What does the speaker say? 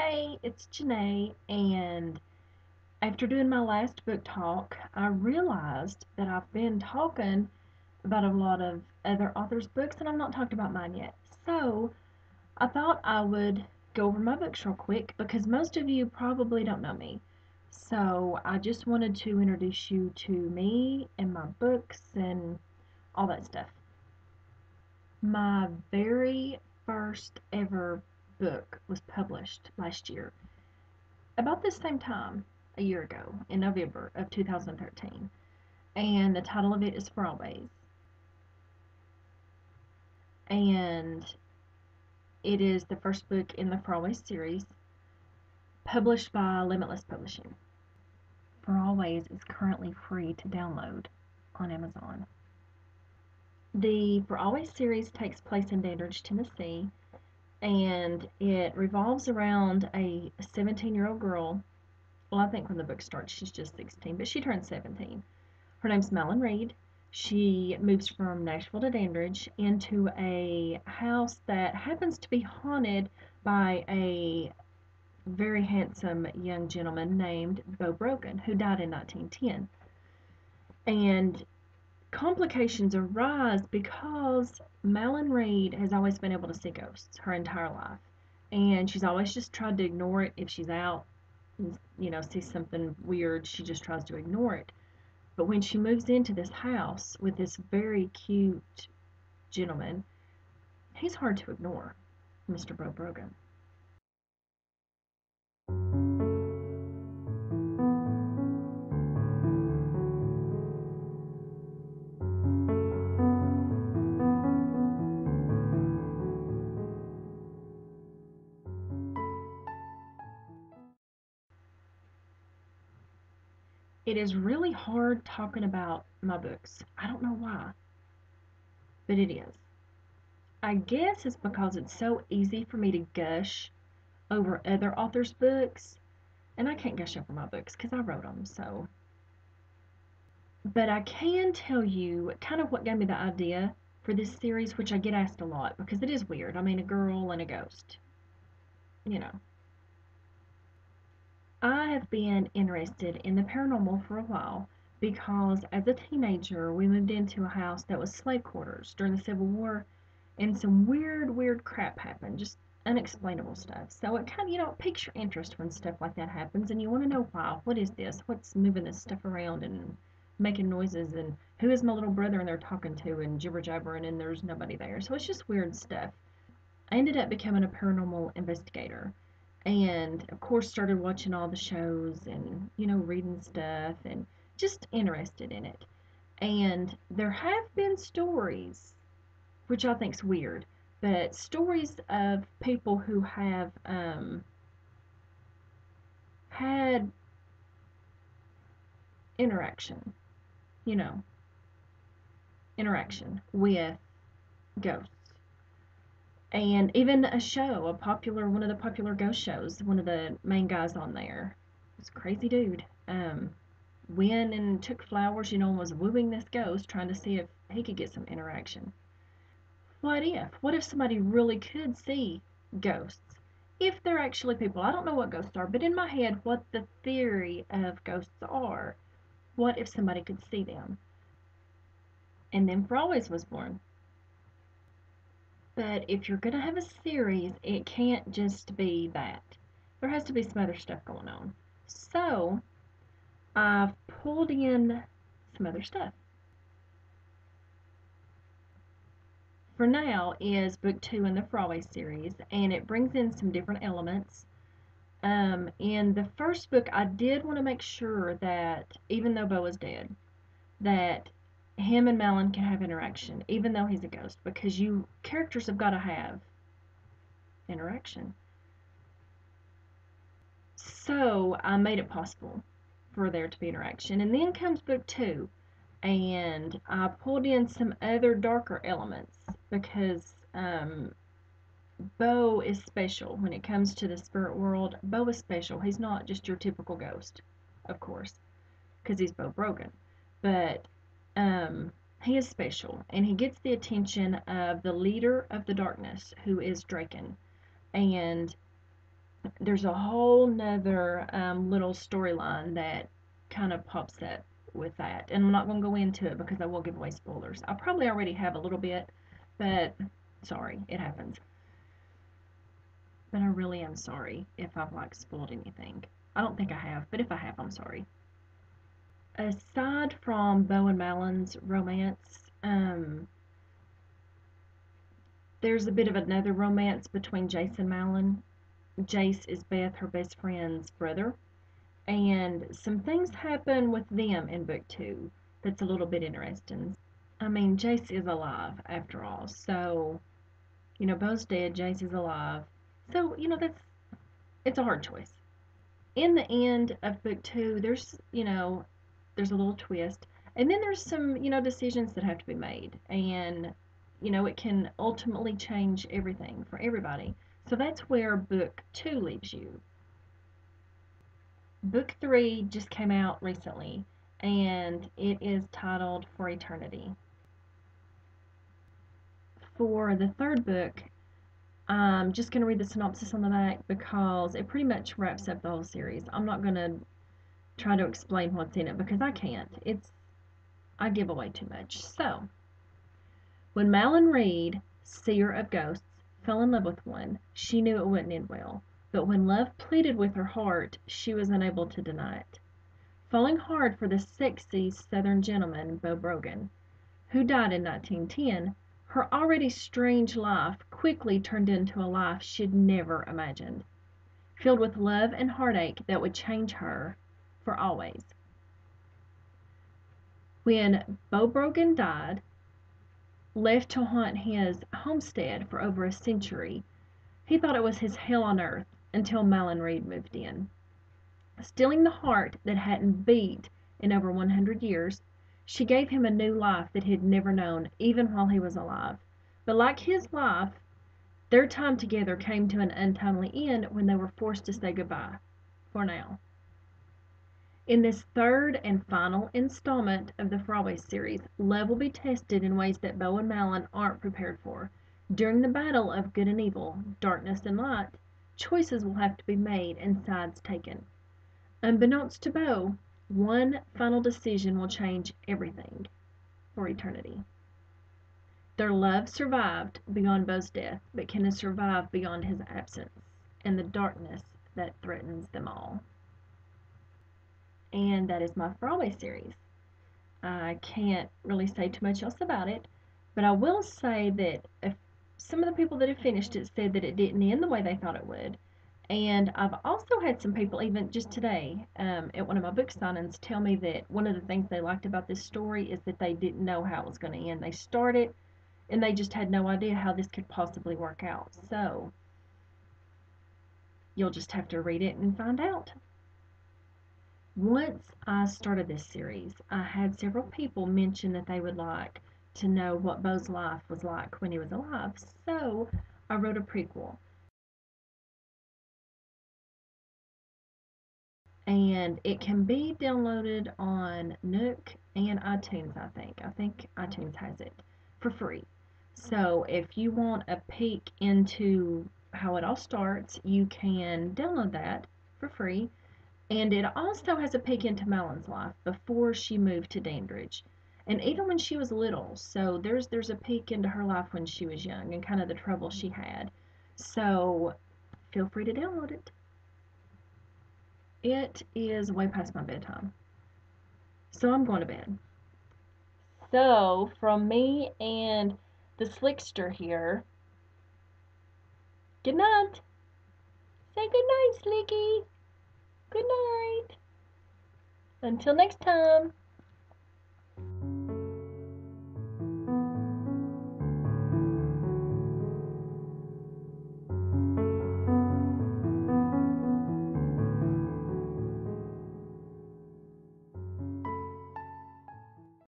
Hey, it's Janae, and after doing my last book talk, I realized that I've been talking about a lot of other authors' books, and I've not talked about mine yet. So I thought I would go over my books real quick because most of you probably don't know me. So I just wanted to introduce you to me and my books and all that stuff. My very first ever book was published last year about this same time a year ago in November of 2013. And the title of it is For Always. And it is the first book in the For Always series, published by Limitless Publishing. For Always is currently free to download on Amazon. The For Always series takes place in Dandridge, Tennessee, and it revolves around a 17-year-old girl. Well, I think when the book starts, she's just 16, but she turns 17. Her name's Malyn Reed. She moves from Nashville to Dandridge into a house that happens to be haunted by a very handsome young gentleman named Beau Brogan, who died in 1910. And complications arise because Malyn Reed has always been able to see ghosts her entire life. And she's always just tried to ignore it if she's out, sees something weird, she just tries to ignore it. But when she moves into this house with this very cute gentleman, he's hard to ignore, Mr. Beau Brogan. It is really hard talking about my books. I don't know why, but it is. I guess it's because it's so easy for me to gush over other authors' books, and I can't gush over my books because I wrote them, so. But I can tell you kind of what gave me the idea for this series, which I get asked a lot because it is weird. I mean, a girl and a ghost, you know. I have been interested in the paranormal for a while because as a teenager, we moved into a house that was slave quarters during the Civil War, and some weird crap happened, just unexplainable stuff. So it kind of, it piques your interest when stuff like that happens, and you want to know why. What is this? What's moving this stuff around and making noises? And who is my little brother and they're talking to and jibber jabbering and there's nobody there? So it's just weird stuff. I ended up becoming a paranormal investigator and of course started watching all the shows and reading stuff and just interested in it. And there have been stories, which I think's weird, but stories of people who have had interaction, you know, interaction with ghosts. And even a show, one of the popular ghost shows, one of the main guys on there was a crazy dude. Went and took flowers, and was wooing this ghost, trying to see if he could get some interaction. What if somebody really could see ghosts? If they're actually people, I don't know what ghosts are, but in my head, what the theory of ghosts are, what if somebody could see them? And then For Always was born. But if you're going to have a series, it can't just be that. There has to be some other stuff going on. So, I've pulled in some other stuff. For now is book 2 in the For Always series, and it brings in some different elements. In the first book, I did want to make sure that, even though Beau is dead, that him and Malyn can have interaction, even though he's a ghost, because characters have got to have interaction. So I made it possible for there to be interaction. And then comes book 2, and I pulled in some other darker elements because Beau is special when it comes to the spirit world. Beau is special. He's not just your typical ghost, of course, because he's Beau Brogan. But he is special, and he gets the attention of the leader of the darkness, who is Draken. And there's a whole nother little storyline that kind of pops up with that. And I'm not going to go into it because I will give away spoilers. I probably already have a little bit, but sorry, it happens. But I really am sorry if I've like spoiled anything. I don't think I have, but if I have, I'm sorry. Aside from Beau and Malyn's romance, there's a bit of another romance between Jace and Malyn. Jace is Beth, her best friend's brother, and some things happen with them in book two that's a little bit interesting. I mean, Jace is alive after all, so Beau's dead, Jace is alive, so that's it's a hard choice. In the end of book two, there's a little twist, and then there's some decisions that have to be made, and it can ultimately change everything for everybody. So that's where book two leaves you. Book three just came out recently, and it is titled For Eternity. For the third book, I'm just going to read the synopsis on the back because it pretty much wraps up the whole series. I'm not going to try to explain what's in it because I can't. I give away too much. So, when Malyn Reed, seer of ghosts, fell in love with one, she knew it wouldn't end well. But when love pleaded with her heart, she was unable to deny it. Falling hard for the sexy Southern gentleman, Beau Brogan, who died in 1910, her already strange life quickly turned into a life she'd never imagined, filled with love and heartache that would change her for always. When Beau Brogan died, left to haunt his homestead for over a century, he thought it was his hell on earth until Malyn Reed moved in. Stealing the heart that hadn't beat in over 100 years, she gave him a new life that he'd never known, even while he was alive. But like his life, their time together came to an untimely end when they were forced to say goodbye, for now. In this third and final installment of the Frawley series, love will be tested in ways that Beau and Malyn aren't prepared for. During the battle of good and evil, darkness and light, choices will have to be made and sides taken. Unbeknownst to Beau, one final decision will change everything for eternity. Their love survived beyond Beau's death, but can it survive beyond his absence and the darkness that threatens them all? And that is my Frawley series. I can't really say too much else about it, but I will say that if some of the people that have finished it said that it didn't end the way they thought it would. And I've also had some people, even just today, at one of my book signings, tell me that one of the things they liked about this story is that they didn't know how it was going to end. They started and they just had no idea how this could possibly work out. So you'll just have to read it and find out. Once I started this series, I had several people mention that they would like to know what Beau's life was like when he was alive. So I wrote a prequel. And it can be downloaded on Nook and iTunes, I think. I think iTunes has it for free. So if you want a peek into how it all starts, you can download that for free. And it also has a peek into Malyn's life before she moved to Dandridge. And even when she was little, so there's a peek into her life when she was young and kind of the trouble she had. So feel free to download it. It is way past my bedtime. So I'm going to bed. So, from me and the slickster here, good night. Say good night, Slicky. Good night. Until next time.